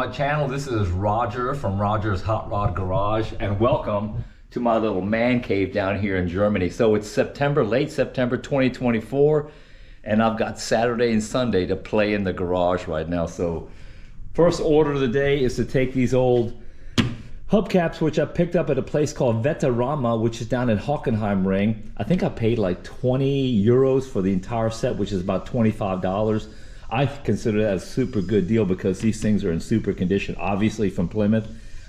my channel. This is Roger from Roger's Hot Rod Garage, and welcome to my little man cave down here in Germany. So it's late September 2024, and I've got Saturday and Sunday to play in the garage right now. So first order of the day is to take these old hubcaps, which I picked up at a place called Veterama, which is down in Hockenheim Ring. I think I paid like 20 euros for the entire set, which is about $25. I consider that a super good deal because these things are in super condition, obviously from Plymouth.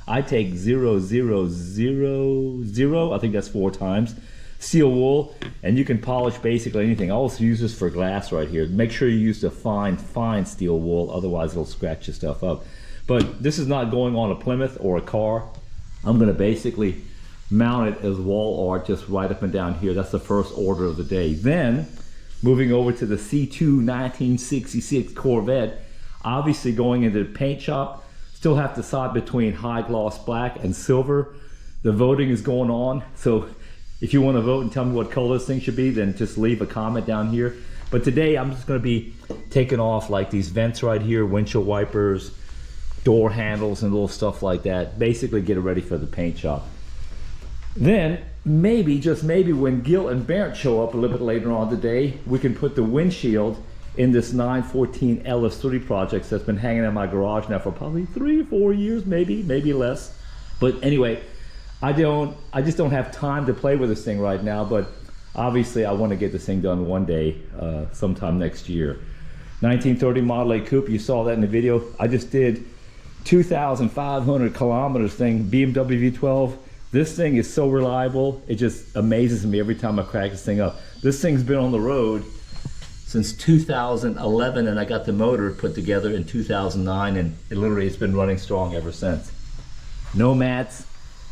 I take 0, 0, 0, 0, I think that's 4 times, steel wool, and you can polish basically anything. I also use this for glass right here. Make sure you use the fine steel wool, otherwise it'll scratch your stuff up. But this is not going on a Plymouth or a car. I'm gonna basically mount it as wall art just right up and down here. That's the first order of the day. Then, moving over to the C2 1966 Corvette, obviously going into the paint shop, still have to decide between high gloss black and silver. The voting is going on, so if you want to vote and tell me what color this thing should be, then just leave a comment down here. But today I'm just going to be taking off like these vents right here, windshield wipers, door handles and little stuff like that. Basically get it ready for the paint shop. Then maybe, just maybe, when Gil and Bernd show up a little bit later on today, we can put the windshield in this 914 LS3 project that's been hanging in my garage now for probably 3 or 4 years, maybe less. But anyway, I just don't have time to play with this thing right now, but obviously I want to get this thing done one day, sometime next year. 1930 Model A Coupe, you saw that in the video. I just did 2,500 kilometers thing, BMW V12. This thing is so reliable, it just amazes me every time I crack this thing up. This thing's been on the road since 2011, and I got the motor put together in 2009, and it's been running strong ever since. No mats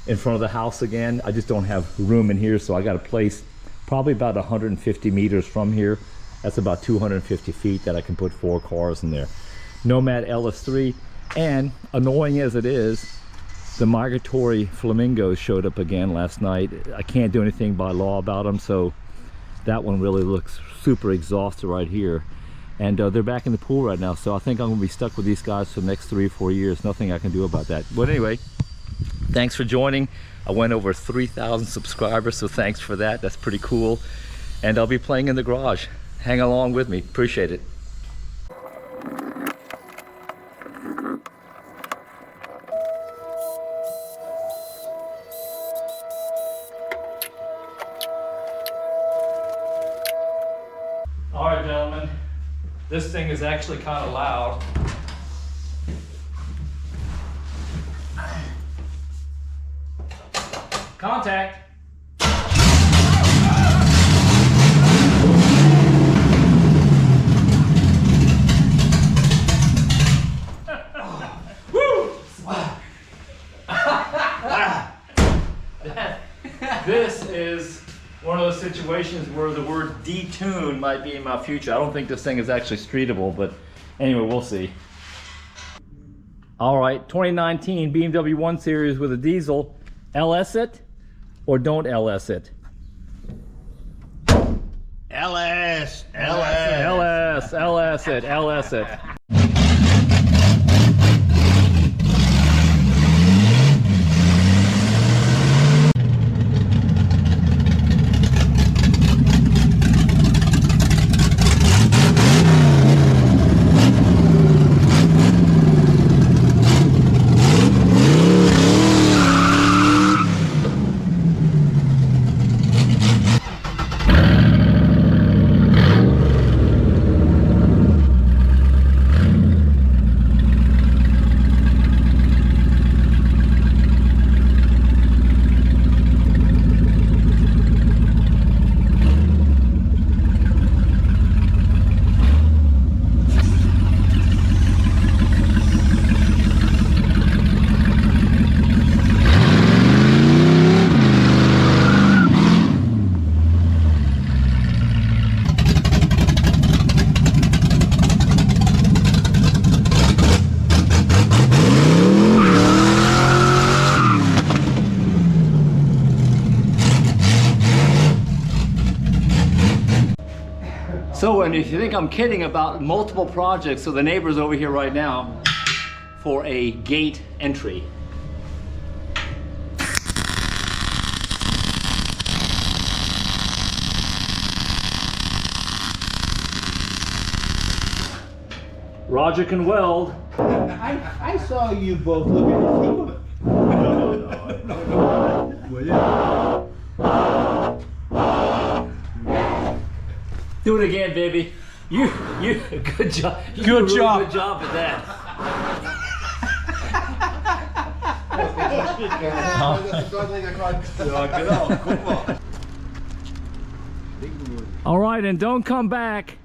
in front of the house again. I just don't have room in here, so I got a place probably about 150 meters from here. That's about 250 feet that I can put 4 cars in there. Nomad LS3, and annoying as it is, the migratory flamingos showed up again last night. I can't do anything by law about them, so that one really looks super exhausted right here. And they're back in the pool right now, so I think I'm gonna be stuck with these guys for the next 3 or 4 years. Nothing I can do about that. But anyway, thanks for joining. I went over 3,000 subscribers, so thanks for that. That's pretty cool. And I'll be playing in the garage. Hang along with me, appreciate it. All right, gentlemen, this thing is actually kind of loud. Contact. Woo! This is one of those situations where the word detune might be in my future. I don't think this thing is actually streetable, but anyway, we'll see. All right, 2019 BMW 1 Series with a diesel. LS it or don't LS it? LS it, LS it. So, and if you think I'm kidding about multiple projects, so the neighbor's over here right now, for a gate entry. Roger can weld. I saw you both looking at you. No. Do it again, baby. You, good job. You did a really good job at that. All right, and don't come back.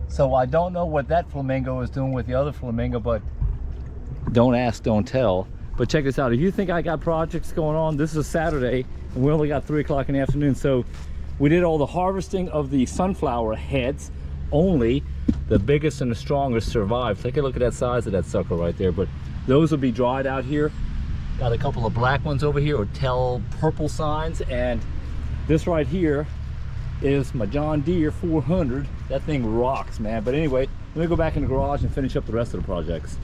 So I don't know what that flamingo is doing with the other flamingo, but don't ask, don't tell. But check this out. If you think I got projects going on, this is Saturday, and we only got 3 o'clock in the afternoon. So we did all the harvesting of the sunflower heads. Only the biggest and the strongest survived. Take a look at that size of that sucker right there. But those will be dried out here. Got a couple of black ones over here, or tell purple signs. And this right here is my John Deere 400. That thing rocks, man. But anyway, let me go back in the garage and finish up the rest of the projects.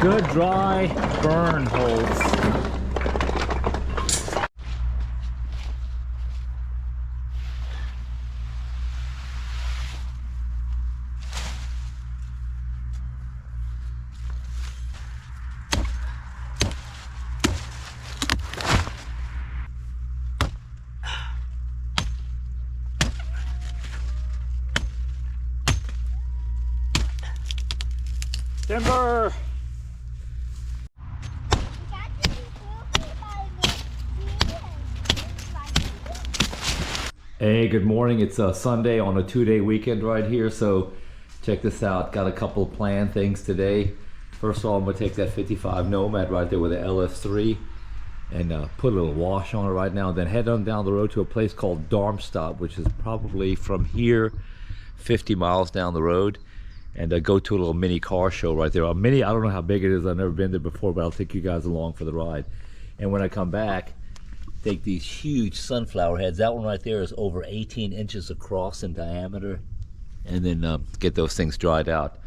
Good dry burn holes. Timber! Hey, good morning. It's a Sunday on a 2-day weekend right here. So check this out. Got a couple of planned things today. First of all, I'm gonna take that 55 Nomad right there with the LS3 and put a little wash on it right now. Then head on down the road to a place called Darmstadt, which is probably from here 50 miles down the road, and go to a little mini car show right there. A mini, I don't know how big it is. I've never been there before, but I'll take you guys along for the ride. And when I come back, take these huge sunflower heads. That one right there is over 18 inches across in diameter, and then get those things dried out.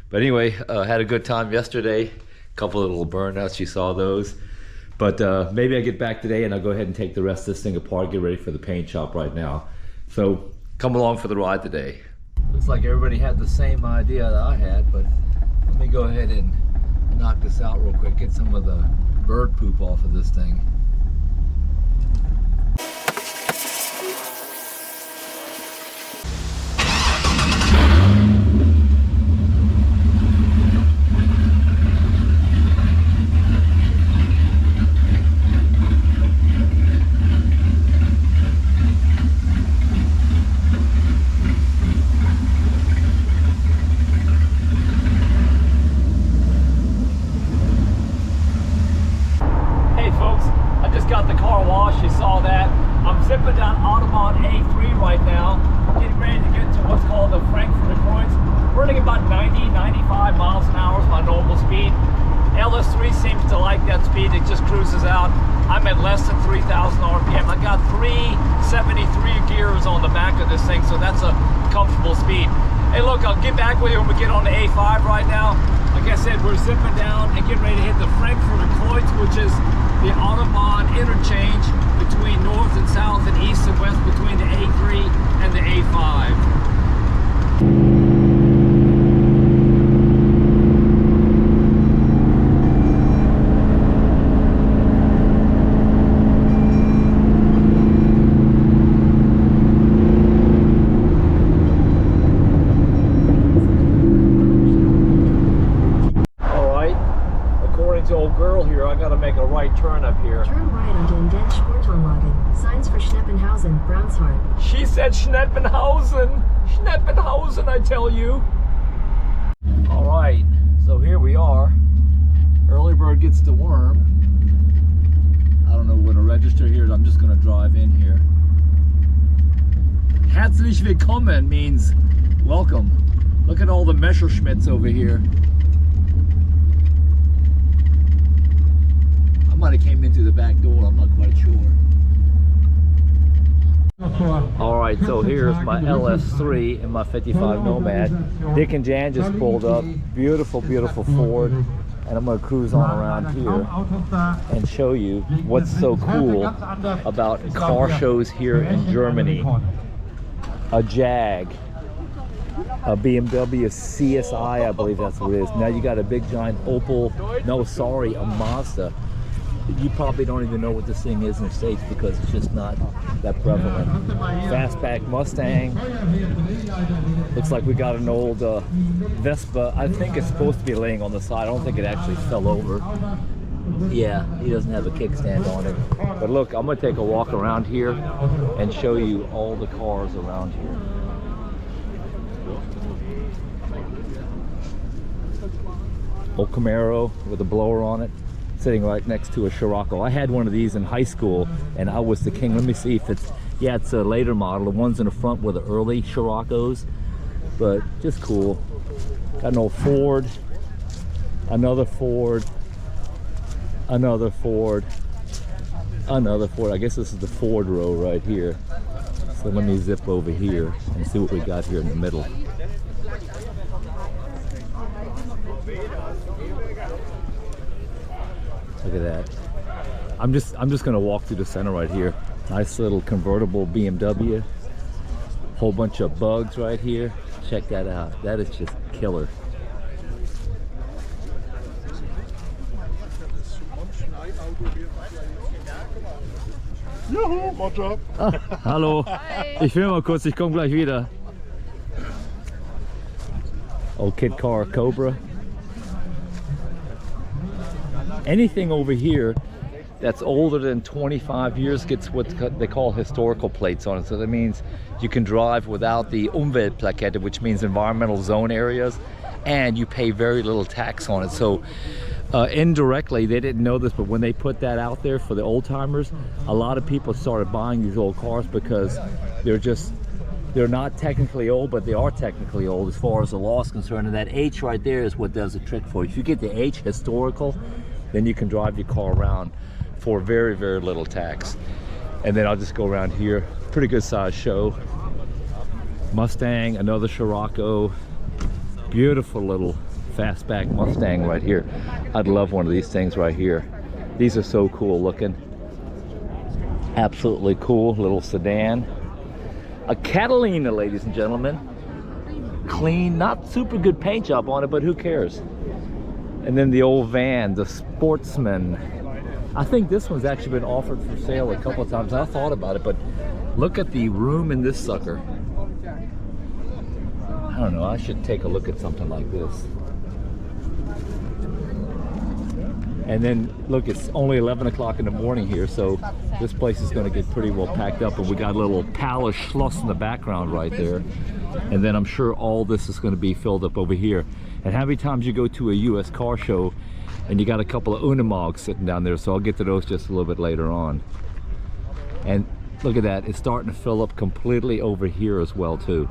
But anyway, had a good time yesterday. A couple of little burnouts, you saw those. But maybe I get back today and I'll go ahead and take the rest of this thing apart, get ready for the paint shop right now. So come along for the ride today. Looks like everybody had the same idea that I had, but let me go ahead and knock this out real quick, get some of the bird poop off of this thing. Zipping down Autobahn A3 right now, getting ready to get to what's called the Frankfurt Kreuz. Running about 90, 95 miles an hour is my normal speed. LS3 seems to like that speed, it just cruises out. I'm at less than 3,000 RPM. I got 373 gears on the back of this thing, so that's a comfortable speed. Hey look, I'll get back with you when we get on the A5 right now. Like I said, we're zipping down and getting ready to hit the Frankfurt Kreuz, which is the Autobahn interchange between north and south and east and west between the A3 and the A5. Turn up here. Turn right onto Indent Sportanlagen. Signs for Schneppenhausen, Brownshardt. She said Schneppenhausen. Schneppenhausen, I tell you. All right, so here we are. Early bird gets the worm. I don't know when to register here. I'm just gonna drive in here. Herzlich willkommen means welcome. Look at all the Messerschmitts over here. I might have came in through the back door, I'm not quite sure. Alright, so here's my LS3 and my 55 Nomad. Dick and Jan just pulled up. Beautiful, beautiful Ford. And I'm going to cruise on around here and show you what's so cool about car shows here in Germany. A Jag, a BMW CSI, I believe that's what it is. Now you got a big giant Opel, no sorry, a Mazda. You probably don't even know what this thing is in the States because it's just not that prevalent. Fastback Mustang. Looks like we got an old Vespa. I think it's supposed to be laying on the side. I don't think it actually fell over. Yeah, he doesn't have a kickstand on it. But look, I'm going to take a walk around here and show you all the cars around here. Old Camaro with a blower on it, sitting right next to a Scirocco. I had one of these in high school and I was the king. Let me see if it's, yeah, it's a later model. The ones in the front were the early Scirocco's, but just cool. Got an old Ford, another Ford, another Ford, another Ford. I guess this is the Ford row right here. So let me zip over here and see what we got here in the middle. Look at that. I'm just gonna walk through the center right here. Nice little convertible BMW. Whole bunch of bugs right here. Check that out. That is just killer. Juhu, Motto. Ah, hallo. Ich will mal kurz, ich komme gleich wieder. Old kid car Cobra. Anything over here that's older than 25 years gets what they call historical plates on it. So that means you can drive without the Umweltplakette, which means environmental zone areas, and you pay very little tax on it. So indirectly, they didn't know this, but when they put that out there for the old timers, a lot of people started buying these old cars because they're not technically old, but they are technically old as far as the law is concerned. And that H right there is what does the trick for you. If you get the H historical, then you can drive your car around for very, very little tax. And then I'll just go around here. Pretty good size show. Mustang, another Scirocco. Beautiful little fastback Mustang right here. I'd love one of these things right here. These are so cool looking. Absolutely cool little sedan. A Catalina, ladies and gentlemen. Clean, not super good paint job on it, but who cares? And then the old van, the Sportsman. I think this one's actually been offered for sale a couple of times. I thought about it, but look at the room in this sucker. I don't know, I should take a look at something like this. And then look, it's only 11 o'clock in the morning here, so this place is going to get pretty well packed up. And we got a little Palace Schloss in the background right there. And then I'm sure all this is going to be filled up over here. And how many times you go to a US car show and you got a couple of Unimogs sitting down there, so I'll get to those just a little bit later on. And look at that, it's starting to fill up completely over here as well too.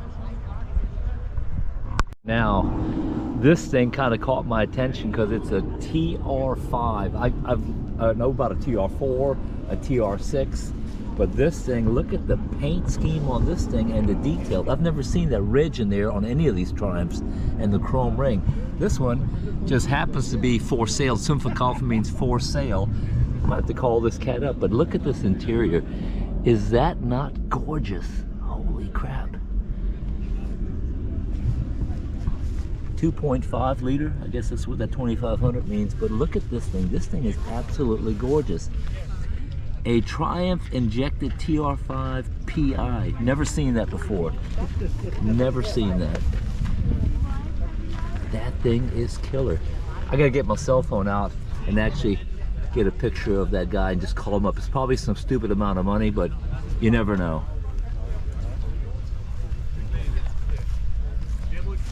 Now, this thing kind of caught my attention because it's a TR5. I know about a TR4, a TR6, but this thing, look at the paint scheme on this thing and the detail. I've never seen that ridge in there on any of these Triumphs and the chrome ring. This one just happens to be for sale. Zum Verkaufen means for sale. I might have to call this cat up, but look at this interior. Is that not gorgeous? Holy crap. 2.5 liter, I guess that's what that 2500 means, but look at this thing. This thing is absolutely gorgeous. A Triumph injected TR5 PI. Never seen that before. Never seen that. That thing is killer. I gotta get my cell phone out and actually get a picture of that guy and just call him up. It's probably some stupid amount of money, but you never know.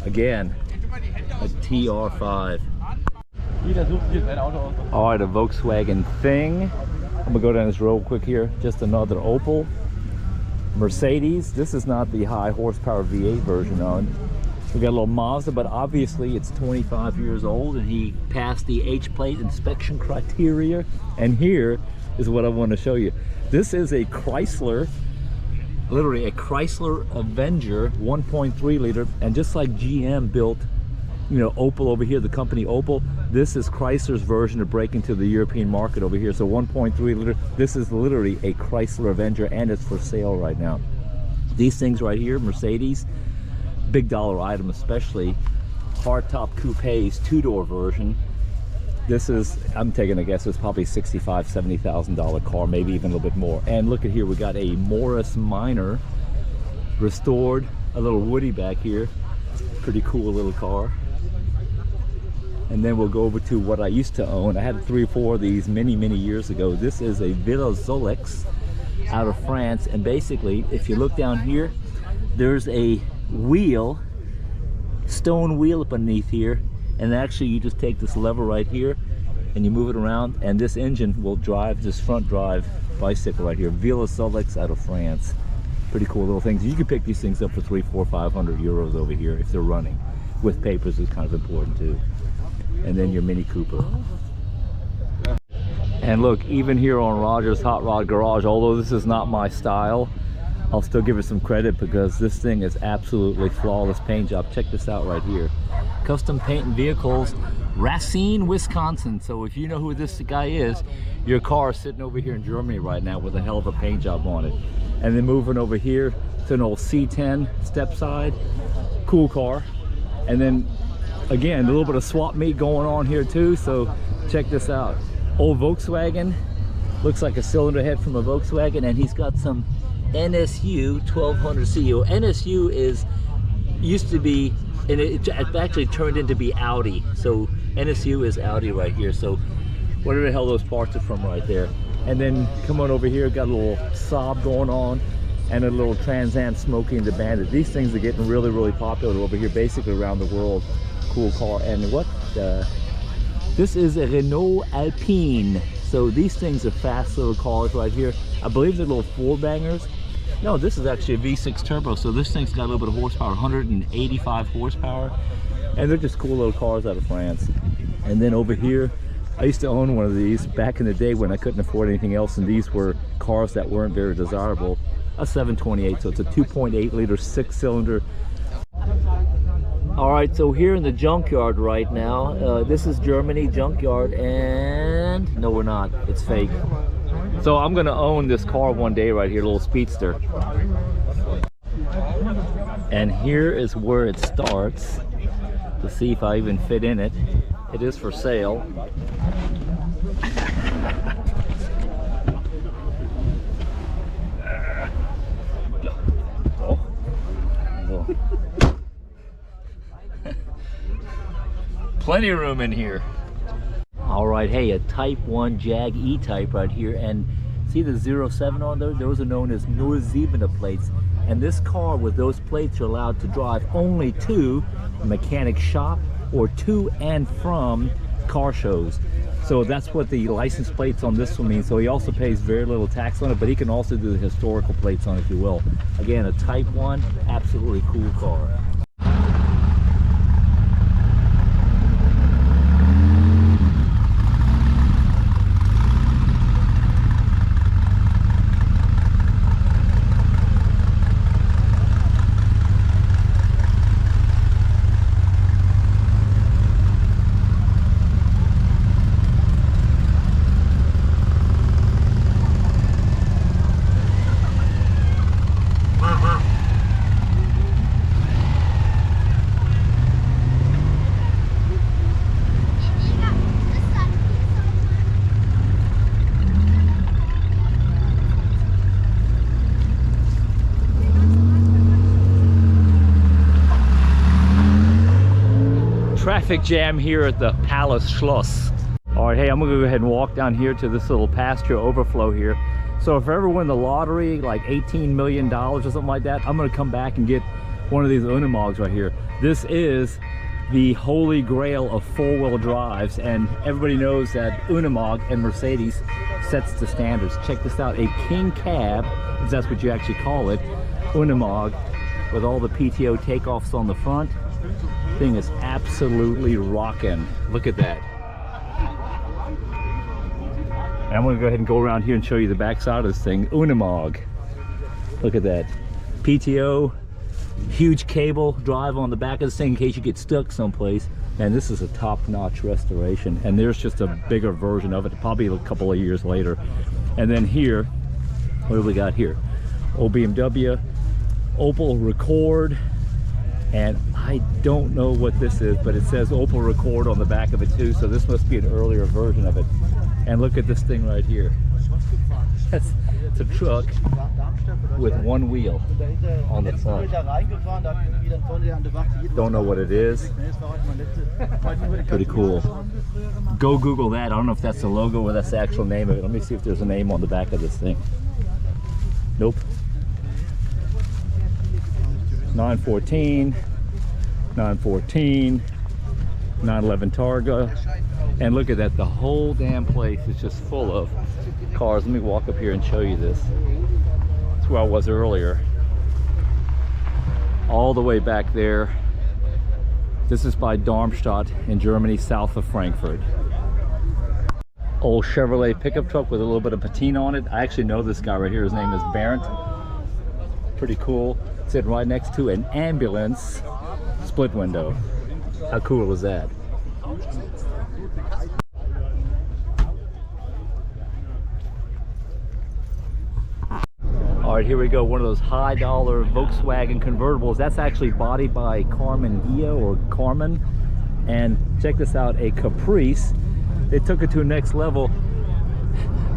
Again, a TR5. All right, a Volkswagen Thing. I'm gonna go down this road quick here. Just another Opel. Mercedes. This is not the high horsepower V8 version on. We got a little Mazda, but obviously it's 25 years old and he passed the H-plate inspection criteria. And here is what I want to show you. This is a Chrysler, literally a Chrysler Avenger 1.3 liter. And just like GM built, you know, Opel over here, the company Opel, this is Chrysler's version to break into the European market over here. So 1.3 liter, this is literally a Chrysler Avenger and it's for sale right now. These things right here, Mercedes, big dollar item, especially hardtop coupes, two-door version. This is, I'm taking a guess, it's probably $65,000, $70,000 car, maybe even a little bit more. And look at here, we got a Morris Minor restored, a little Woody back here. Pretty cool little car. And then we'll go over to what I used to own. I had 3 or 4 of these many years ago. This is a Villa Zolex out of France. And basically, if you look down here, there's a wheel, stone wheel up underneath here. And actually you just take this lever right here and you move it around and this engine will drive this front drive bicycle right here. Villa Zolex out of France. Pretty cool little things. You can pick these things up for 300, 400, 500 euros over here if they're running. With papers is kind of important too. And then your Mini Cooper. And look, even here on Roger's Hot Rod Garage, although this is not my style, I'll still give it some credit because this thing is absolutely flawless paint job. Check this out right here. Custom painting vehicles, Racine, Wisconsin. So if you know who this guy is, your car is sitting over here in Germany right now with a hell of a paint job on it. And then moving over here to an old C10 step side, cool car. And then again, a little bit of swap meet going on here too. So check this out. Old Volkswagen, looks like a cylinder head from a Volkswagen, and he's got some NSU 1200 CO. NSU is used to be, and it actually turned into be Audi. So NSU is Audi right here. So whatever the hell those parts are from right there. And then come on over here, got a little Saab going on and a little Trans Am Smokey and the Bandit. These things are getting really popular over here, basically around the world. Cool car. And what this is a Renault Alpine. So these things are fast little cars right here. I believe they're little 4-bangers. No, this is actually a V6 turbo, so this thing's got a little bit of horsepower, 185 horsepower, and they're just cool little cars out of France. And then over here, I used to own one of these back in the day when I couldn't afford anything else, and these were cars that weren't very desirable. A 728, so it's a 2.8 liter 6-cylinder. All right, so here in the junkyard right now, this is Germany junkyard, and no, we're not, it's fake. So I'm gonna own this car one day right here, a little speedster. And here is where it starts, to see if I even fit in it. It is for sale. Plenty of room in here. All right, hey, a Type 1 Jag E-Type right here, and see the 07 on there? Those are known as Nur 7 plates. And this car with those plates are allowed to drive only to a mechanic shop or to and from car shows. So that's what the license plates on this one mean. So he also pays very little tax on it, but he can also do the historical plates on it, if you will. Again, a Type 1, absolutely cool car. Traffic jam here at the Palace Schloss. All right, hey, I'm gonna go ahead and walk down here to this little pasture overflow here. So if I ever win the lottery, like $18 million or something like that, I'm gonna come back and get one of these Unimogs right here. This is the holy grail of four-wheel drives, and everybody knows that Unimog and Mercedes sets the standards. Check this out, a king cab, if that's what you actually call it, Unimog, with all the PTO takeoffs on the front. Thing is absolutely rocking. Look at that. And I'm gonna go ahead and go around here and show you the back side of this thing. Unimog. Look at that. PTO, huge cable drive on the back of this thing in case you get stuck someplace. And this is a top-notch restoration. And there's just a bigger version of it, probably a couple of years later. And then here, what do we got here? Old BMW, Opel Record. And I don't know what this is, but it says Opel Record on the back of it too, so this must be an earlier version of it. And look at this thing right here. It's a truck with one wheel on the front. Don't know what it is. Pretty cool. Go Google that. I don't know if that's the logo or that's the actual name of it. Let me see if there's a name on the back of this thing. Nope. 914, 914, 911 Targa. And look at that, the whole damn place is just full of cars. Let me walk up here and show you this. That's where I was earlier. All the way back there. This is by Darmstadt in Germany, south of Frankfurt. Old Chevrolet pickup truck with a little bit of patina on it. I actually know this guy right here. His name is Barrett. Pretty cool. Sitting right next to an ambulance split window. How cool is that? All right, here we go. One of those high dollar Volkswagen convertibles. That's actually bodied by Carmen Gia or Carmen. And check this out, a Caprice. They took it to a next level.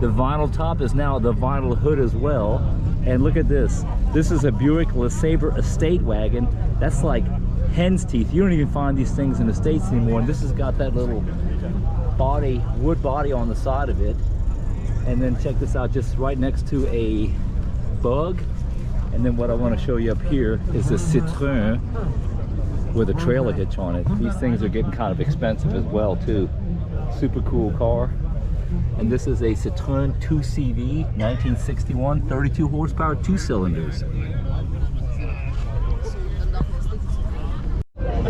The vinyl top is now the vinyl hood as well. And look at this. This is a Buick LeSabre estate wagon. That's like hen's teeth. You don't even find these things in the States anymore. And this has got that little body, wood body on the side of it. And then check this out, just right next to a Bug. And then what I want to show you up here is a Citroen with a trailer hitch on it. These things are getting kind of expensive as well too. Super cool car. And this is a Citroen 2CV 1961, 32 horsepower, 2 cylinders.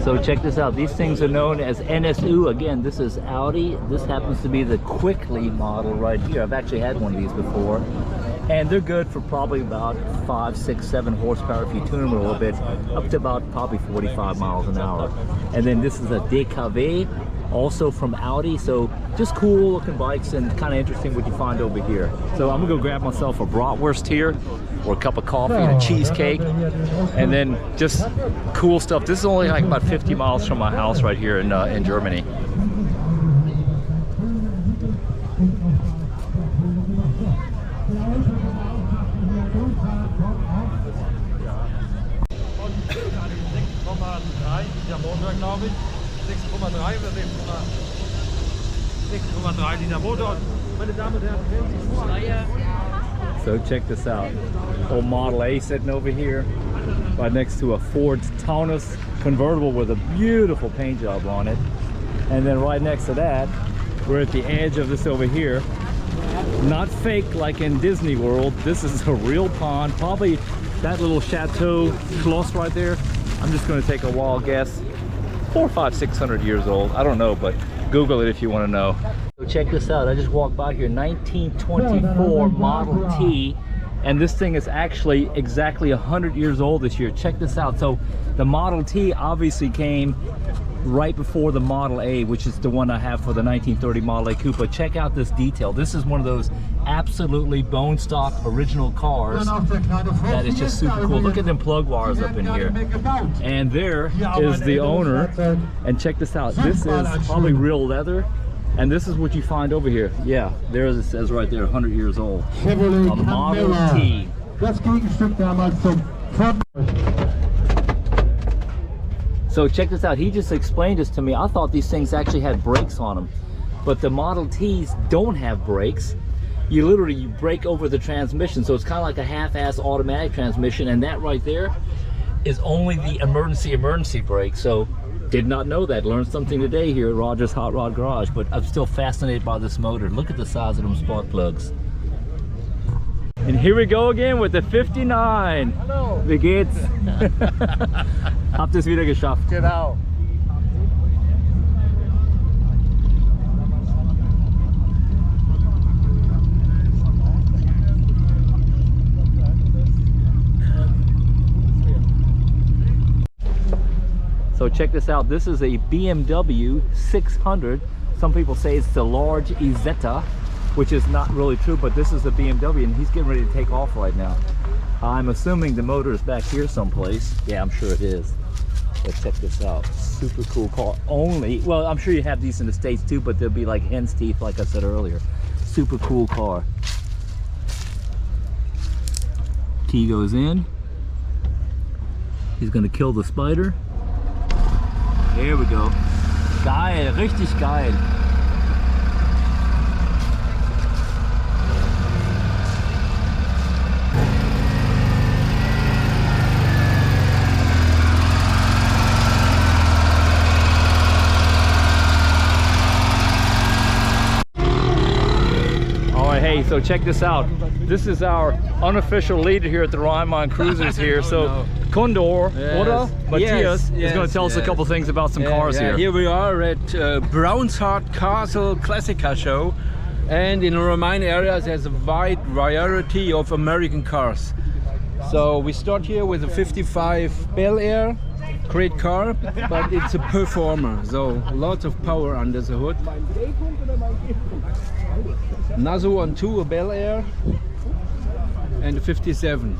So check this out, these things are known as NSU. Again, this is Audi. This happens to be the Quickly model right here. I've actually had one of these before. And they're good for probably about 5, 6, 7 horsepower if you tune them a little bit, up to about probably 45 miles an hour. And then this is a DKV, also from Audi. So just cool looking bikes and kind of interesting what you find over here. So I'm gonna go grab myself a bratwurst here, or a cup of coffee and a cheesecake, and then just cool stuff. This is only like about 50 miles from my house right here in Germany. Liter Motor, glaube ich. 6,3 oder 6,3 Liter Motor. Meine Damen und Herren, so check this out. Old Model A sitting over here, right next to a Ford Taunus convertible with a beautiful paint job on it. And then right next to that, we're at the edge of this over here. Not fake like in Disney World. This is a real pond. Probably that little chateau Schloss right there. I'm just going to take a wild guess. 400, 500, 600 years old. I don't know, but Google it if you want to know. So check this out. I just walked by here, 1924 Model T, and this thing is actually exactly 100 years old this year. Check this out. So the Model T obviously came right before the Model A, which is the one I have for the 1930 Model A Coupe. But check out this detail. This is one of those absolutely bone stock original cars that is just super cool. Look at them plug wires up in here. And there is the owner. And check this out. This is probably real leather. And this is what you find over here. Yeah, there it says right there, 100 years old. A Model T. So check this out, he just explained this to me. I thought these things actually had brakes on them, but the Model Ts don't have brakes. You brake over the transmission, so it's kind of like a half-ass automatic transmission, and that right there is only the emergency brake. So Did not know that. Learned something today here at Roger's Hot Rod Garage, but I'm still fascinated by this motor. Look at the size of them spark plugs. And here we go again with the 59. Hallo. Wie geht's? Habt ihr es wieder geschafft? Genau. So check this out. This is a BMW 600. Some people say it's the large Isetta, which is not really true, but this is a BMW and he's getting ready to take off right now. I'm assuming the motor is back here someplace. Yeah, I'm sure it is. But check this out. Super cool car. Only, well, I'm sure you have these in the States too, but they'll be like hen's teeth, like I said earlier. Super cool car. Key goes in. He's gonna kill the spider. Here we go. Geil, richtig geil. Hey, so check this out. This is our unofficial leader here at the Rheinland Cruisers here. So Condor, oder? Matthias is going to tell us a couple things about some cars here. Here we are at Brownshardt Castle Classica Show, and in the Rhine area there's a wide variety of American cars. So we start here with a 55 Bel Air, great car, but it's a performer, so lots of power under the hood. Another one too, a Bel Air, and a 57.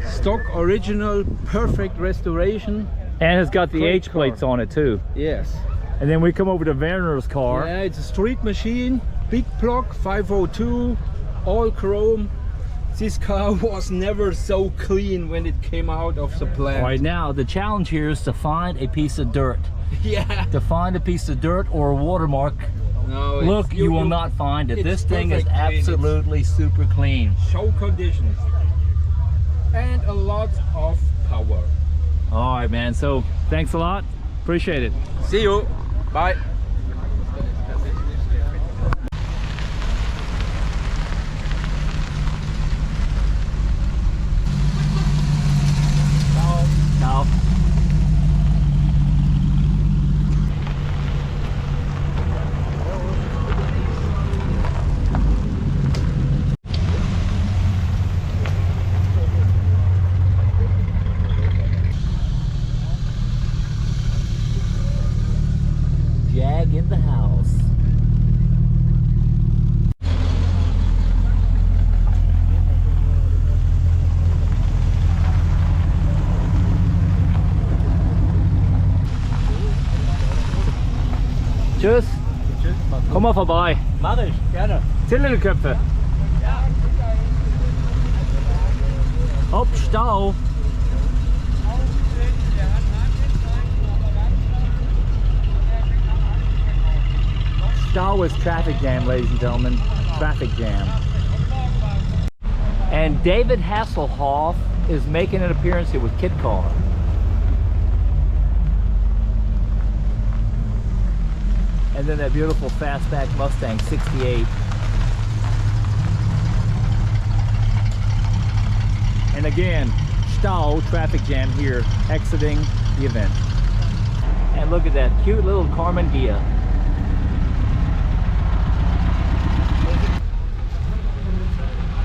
Stock original, perfect restoration. And it's got the Great H plates on it too. Yes. And then we come over to Werner's car. Yeah, it's a street machine, big block, 502, all chrome. This car was never so clean when it came out of the plant. All right, now the challenge here is to find a piece of dirt. Yeah. To find a piece of dirt or a watermark. No, Look, you will not find it. it's This thing is perfect clean. It's absolutely super clean. show conditions. And a lot of power. All right, man. So thanks a lot. Appreciate it. See you. Bye. Ciao. Jag in the house. Tschüss. Komm mal vorbei. Mach ich, gerne. Zillenköpfe. Hopp, Stau. Stau is traffic jam, ladies and gentlemen. Traffic jam. And David Hasselhoff is making an appearance here with Kit Car. And then that beautiful fastback Mustang 68. And again, Stau traffic jam here, exiting the event. And look at that cute little Carmen Ghia.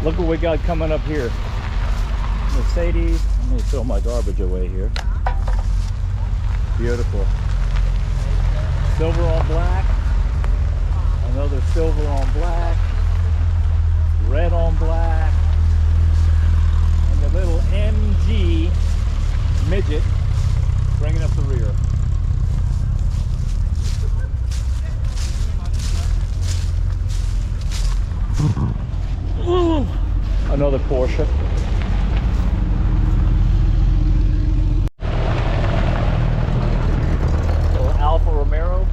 Look what we got coming up here. Mercedes. Let me throw my garbage away here. Beautiful. Silver on black. Another silver on black. Red on black. And the little MG midget bringing up the rear. Another Porsche. Or Alfa Romero.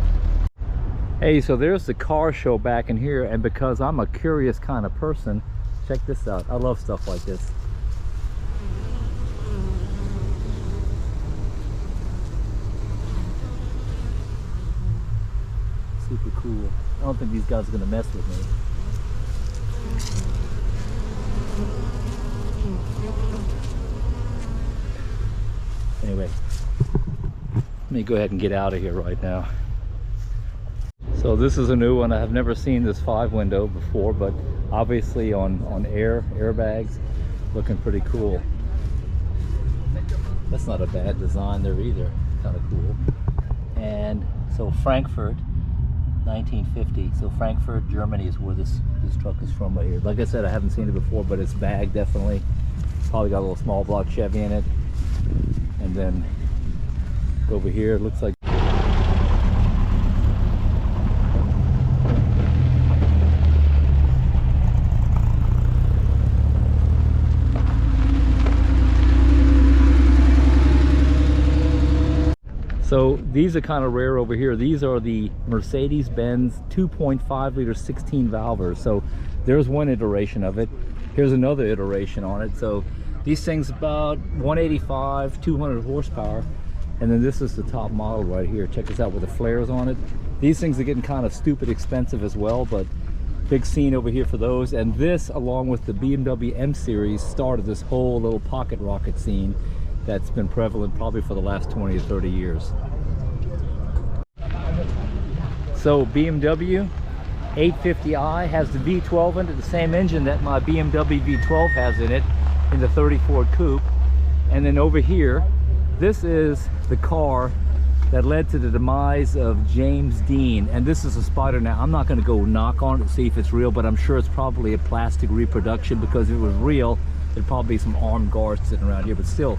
Hey, so there's the car show back in here, and because I'm a curious kind of person, check this out. I love stuff like this. cool. I don't think these guys are gonna mess with me. Anyway, let me go ahead and get out of here right now. So this is a new one. I have never seen this 5-window before, but obviously on airbags, looking pretty cool. That's not a bad design there either. Kind of cool. And so Frankfurt, 1950. So Frankfurt, Germany is where this truck is from right here. Like I said, I haven't seen it before, but it's bagged definitely. Probably got a little small block Chevy in it. And then over here, it looks like so these are kind of rare over here. These are the Mercedes-Benz 2.5 liter 16 valvers. So there's one iteration of it. Here's another iteration on it. So these things about 185, 200 horsepower. And then this is the top model right here. Check this out with the flares on it. These things are getting kind of stupid expensive as well, but big scene over here for those. And this, along with the BMW M Series, started this whole little pocket rocket scene that's been prevalent probably for the last 20 or 30 years. So BMW 850i has the V12 in it, the same engine that my BMW V12 has in it, in the 34 coupe. And then over here, this is the car that led to the demise of James Dean. And this is a Spider. Now, I'm not going to go knock on it to see if it's real, but I'm sure it's probably a plastic reproduction, because if it was real, there'd probably be some armed guards sitting around here. But still,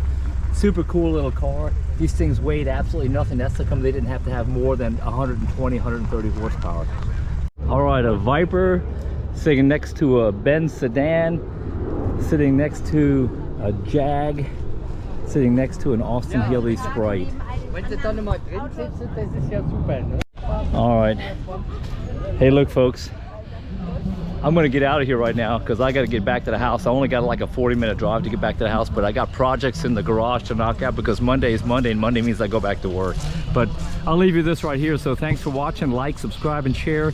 super cool little car. These things weighed absolutely nothing. That's how come they didn't have to have more than 120, 130 horsepower. All right, a Viper sitting next to a Benz sedan, sitting next to a Jag, sitting next to an Austin Healey Sprite. All right. Hey, look, folks. I'm gonna get out of here right now because I gotta get back to the house. I only got like a 40-minute drive to get back to the house, but I got projects in the garage to knock out because Monday is Monday, and Monday means I go back to work. But I'll leave you this right here. So thanks for watching. Like, subscribe, and share.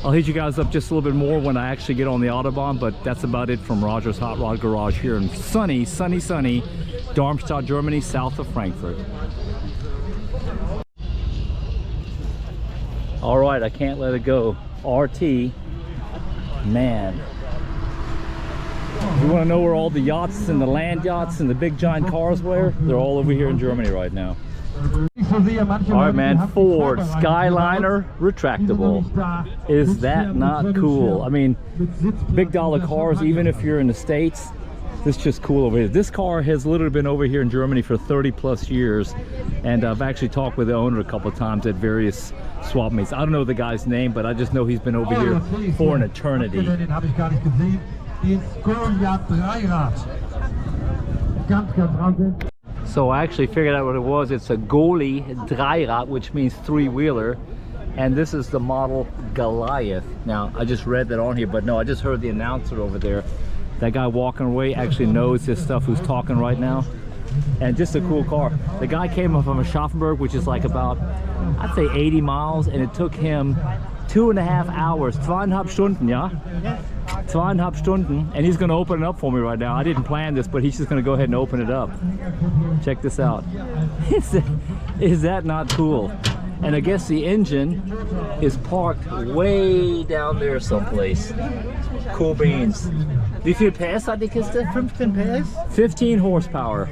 I'll hit you guys up just a little bit more when I actually get on the Autobahn, but that's about it from Roger's Hot Rod Garage here in sunny Darmstadt, Germany, south of Frankfurt. All right, I can't let it go. RT, man. You want to know where all the yachts and the land yachts and the big giant cars were? They're all over here in Germany right now. All right, man, Ford Skyliner retractable. Is that not cool? I mean, big dollar cars, even if you're in the States, this is just cool over here. This car has literally been over here in Germany for 30 plus years, and I've actually talked with the owner a couple of times at various swap meets. I don't know the guy's name, but I just know he's been over here for an eternity. So I actually figured out what it was. It's a Goliath Dreirad, which means three-wheeler, and this is the model Goliath. Now, I just read that on here, but no, I just heard the announcer over there. That guy walking away actually knows his stuff, who's talking right now. And just a cool car. The guy came up from Aschaffenburg, which is like about, I'd say 80 miles, and it took him 2.5 hours, 2,5 Stunden, yeah? 2,5 Stunden, and he's gonna open it up for me right now. I didn't plan this, but he's just gonna go ahead and open it up. Check this out. Is that not cool? And I guess the engine is parked way down there someplace. Cool beans. Wie viel PS hat die Kiste? 15 PS, 15 horsepower.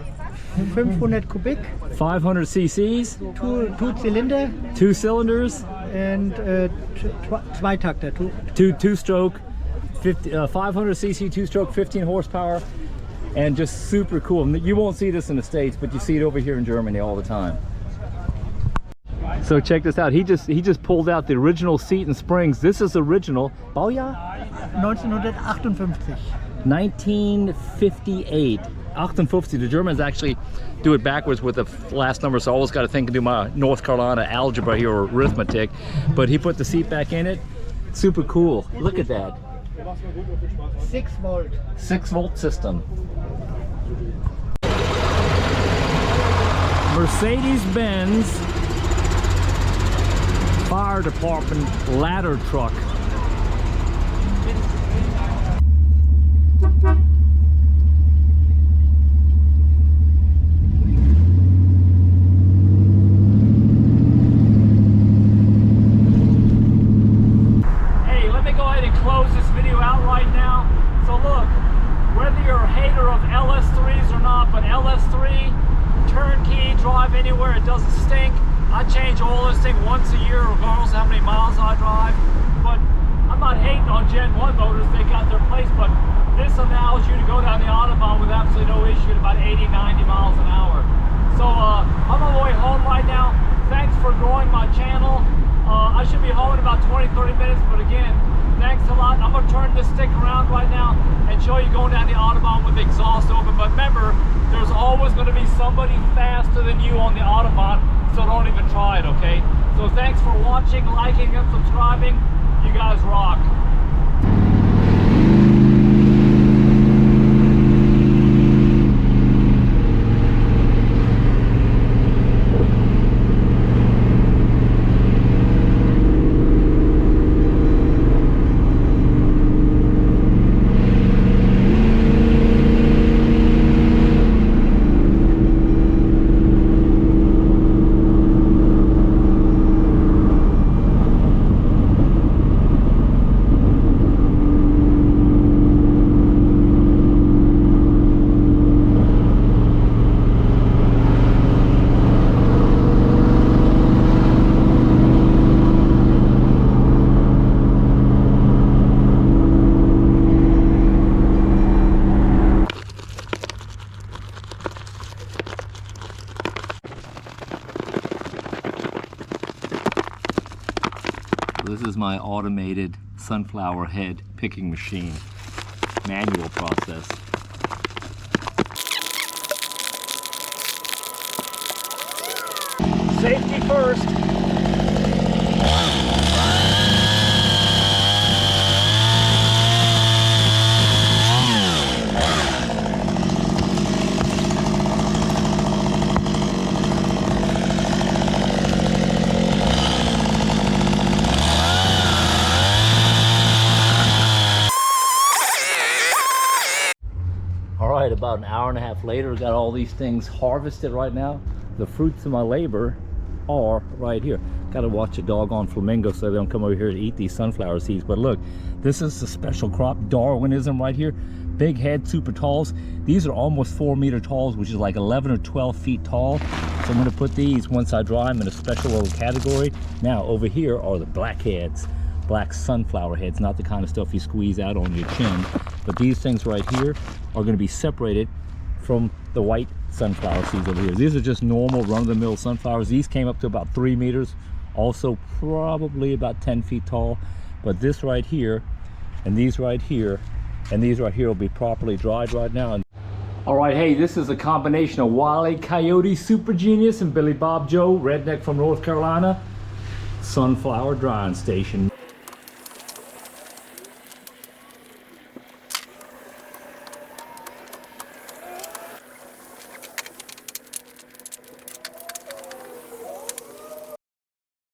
500 Kubik, 500 cc's. two cylinder, 2 cylinders. and Zweitakter, Two-stroke, 500 cc, 2-stroke, 15 horsepower, and just super cool. You won't see this in the States, but you see it over here in Germany all the time. So check this out. He just pulled out the original seat and springs. This is original. Baujahr? 1958. 1958. 58. The Germans actually do it backwards with the last number, so I always got to think and do my North Carolina algebra here, or arithmetic. But he put the seat back in it. Super cool. Look at that. 6 volt. 6-volt system. Mercedes-Benz fire department ladder truck. Hey, let me go ahead and close this video out right now. So look, whether you're a hater of LS3s or not, but LS3, turnkey, drive anywhere, it doesn't stink. I change oil this thing once a year regardless of how many miles I drive. But I'm not hating on Gen 1 motors, they got their place, but this allows you to go down the Autobahn with absolutely no issue at about 80, 90 miles an hour. So I'm on my way home right now. Thanks for growing my channel. I should be home in about 20-30 minutes, but again, thanks a lot. I'm going to turn this stick around right now and show you going down the Autobahn with the exhaust open. But remember, there's always going to be somebody faster than you on the Autobahn, so don't even try it, okay? So thanks for watching, liking, and subscribing. You guys rock. This is my automated sunflower head picking machine, manual process. Safety first. About an hour and a half later, got all these things harvested right now. The fruits of my labor are right here. Got to watch a doggone flamingo so they don't come over here to eat these sunflower seeds. But look, this is the special crop Darwinism right here. Big head, super talls. These are almost 4-meter talls, which is like 11 or 12 feet tall. So I'm going to put these, once I dry them, in a special little category. Now over here are the blackheads, black sunflower heads, not the kind of stuff you squeeze out on your chin. But these things right here are going to be separated from the white sunflower seeds over here. These are just normal run-of-the-mill sunflowers. These came up to about 3 meters, also probably about 10 feet tall. But this right here, and these right here, and these right here will be properly dried right now. All right, hey, this is a combination of Wile E. Coyote, Super Genius, and Billy Bob Joe, redneck from North Carolina, sunflower drying station.